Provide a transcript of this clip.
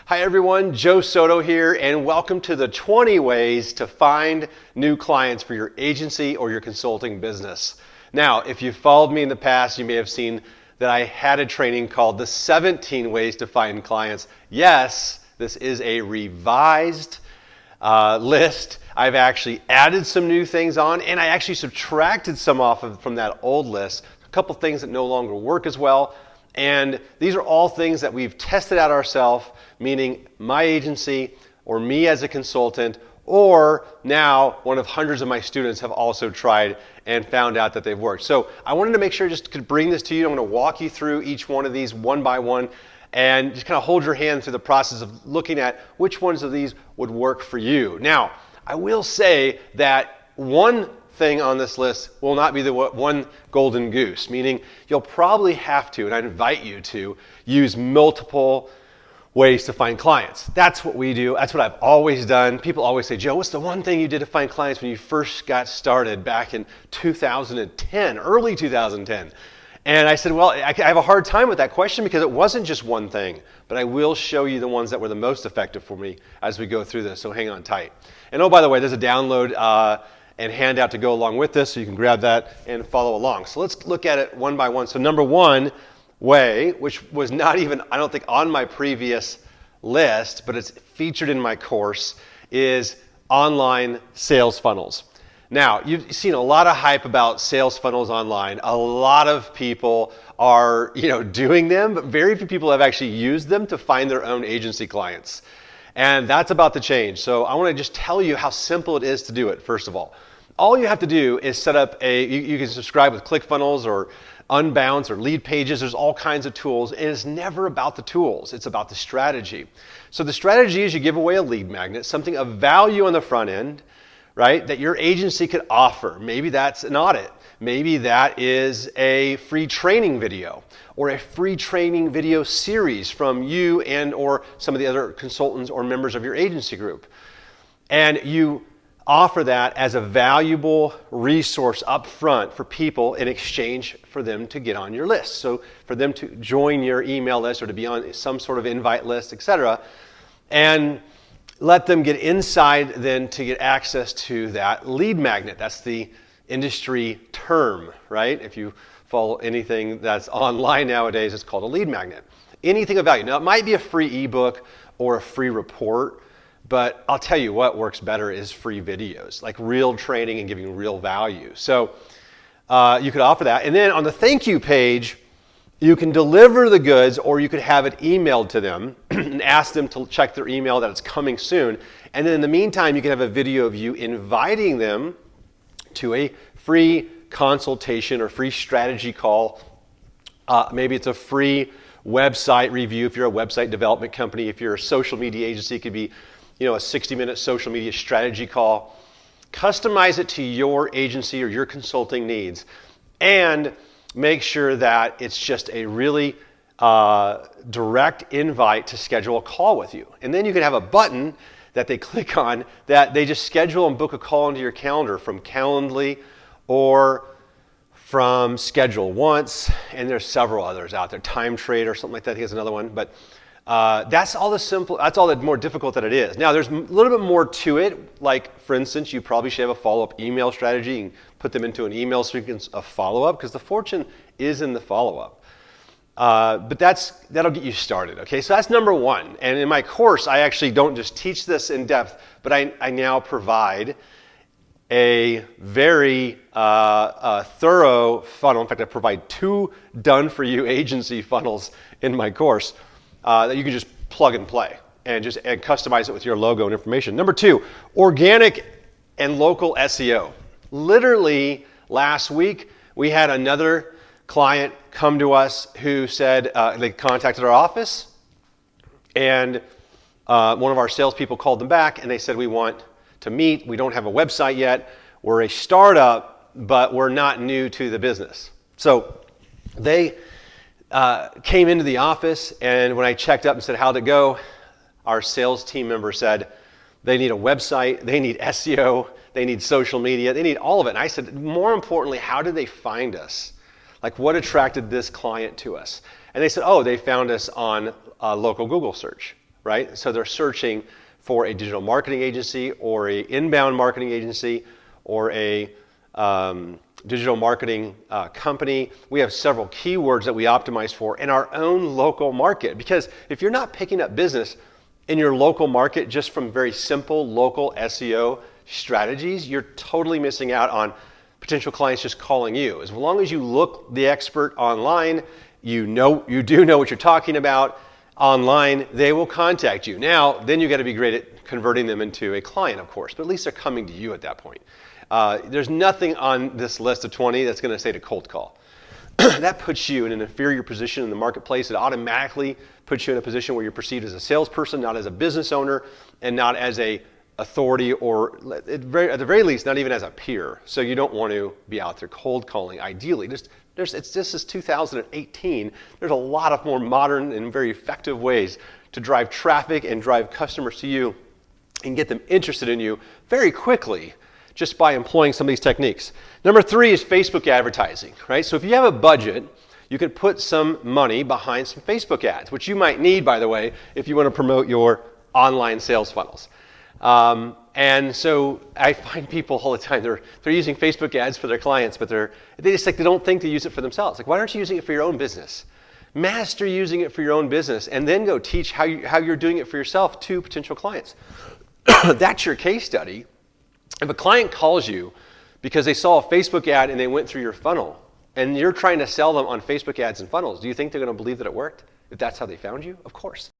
Hi everyone, Joe Soto here, and welcome to the 20 ways to find new clients for your agency or your consulting business. Now, if you've followed me in the past, you may have seen that I had a training called the 17 ways to find clients. Yes, this is a revised list. I've actually added some new things on, and I actually subtracted some from that old list. A couple things that no longer work as well. And these are all things that we've tested out ourselves, meaning my agency or me as a consultant, or now one of hundreds of my students have also tried and found out that they've worked. So I wanted to make sure I just could bring this to you. I'm going to walk you through each one of these one by one and just kind of hold your hand through the process of looking at which ones of these would work for you. Now, I will say that one thing on this list will not be the one golden goose, meaning you'll probably have to, and I invite you to, use multiple ways to find clients. That's what we do. That's what I've always done. People always say, Joe, what's the one thing you did to find clients when you first got started back in 2010, early 2010? And I said, well, I have a hard time with that question because it wasn't just one thing, but I will show you the ones that were the most effective for me as we go through this, so hang on tight. And oh, by the way, there's a download and handout to go along with this, so you can grab that and follow along. So let's look at it one by one. So number one way, which was not even, I don't think, on my previous list, but it's featured in my course, is online sales funnels. Now, you've seen a lot of hype about sales funnels online. A lot of people are, doing them, but very few people have actually used them to find their own agency clients. And that's about to change. So I want to just tell you how simple it is to do it, first of all. All you have to do is set up you can subscribe with ClickFunnels or Unbounce or Lead Pages. There's all kinds of tools, and it's never about the tools. It's about the strategy. So the strategy is you give away a lead magnet, something of value on the front end, right, that your agency could offer. Maybe that's an audit. Maybe that is a free training video or a free training video series from you and or some of the other consultants or members of your agency group. And you offer that as a valuable resource up front for people in exchange for them to get on your list. So for them to join your email list or to be on some sort of invite list, etc. And let them get inside then to get access to that lead magnet. That's the industry term, right? If you follow anything that's online nowadays, it's called a lead magnet. Anything of value. Now, it might be a free ebook or a free report, but I'll tell you what works better is free videos, like real training and giving real value. So you could offer that. And then on the thank you page, you can deliver the goods or you could have it emailed to them and ask them to check their email that it's coming soon. And then in the meantime, you can have a video of you inviting them to a free consultation or free strategy call. Maybe it's a free website review if you're a website development company. If you're a social media agency, it could be a 60-minute social media strategy call. Customize it to your agency or your consulting needs and make sure that it's just a really direct invite to schedule a call with you. And then you can have a button that they click on that they just schedule and book a call into your calendar from Calendly or from Schedule Once, and there's several others out there. Time Trade or something like that, I think is another one. But that's all the more difficult that it is. Now, there's a little bit more to it. Like, for instance, you probably should have a follow-up email strategy and put them into an email sequence of follow-up because the fortune is in the follow-up. But that'll get you started, okay? So that's number one. And in my course, I actually don't just teach this in depth, but I now provide a very thorough funnel. In fact, I provide 2 done-for-you agency funnels in my course that you can just plug and play and customize it with your logo and information. Number 2, organic and local SEO. Literally last week, we had another client come to us who said they contacted our office, and one of our salespeople called them back and they said, we want to meet. We don't have a website yet. We're a startup, but we're not new to the business. So they came into the office, and when I checked up and said, how'd it go? Our sales team member said, they need a website, they need SEO, they need social media, they need all of it. And I said, more importantly, how did they find us? Like, what attracted this client to us? And they said, oh, they found us on a local Google search, right? So they're searching for a digital marketing agency or a inbound marketing agency or a digital marketing company. We have several keywords that we optimize for in our own local market, because if you're not picking up business in your local market just from very simple local SEO strategies, you're totally missing out on potential clients just calling you. As long as you look the expert online, you do know what you're talking about online, they will contact you. Now, then you got to be great at converting them into a client, of course, but at least they're coming to you at that point. There's nothing on this list of 20 that's going to say to cold call. That puts you in an inferior position in the marketplace. It automatically puts you in a position where you're perceived as a salesperson, not as a business owner, and not as a authority, or at the very least, not even as a peer. So you don't want to be out there cold calling. Ideally, this is 2018. There's a lot of more modern and very effective ways to drive traffic and drive customers to you and get them interested in you very quickly, just by employing some of these techniques. Number 3 is Facebook advertising, right? So if you have a budget, you can put some money behind some Facebook ads, which you might need, by the way, if you want to promote your online sales funnels. And so I find people all the time, they're using Facebook ads for their clients, but they don't think to use it for themselves. Like, why aren't you using it for your own business? Master using it for your own business, and then go teach how you're doing it for yourself to potential clients. That's your case study. If a client calls you because they saw a Facebook ad and they went through your funnel, and you're trying to sell them on Facebook ads and funnels, do you think they're going to believe that it worked? If that's how they found you? Of course.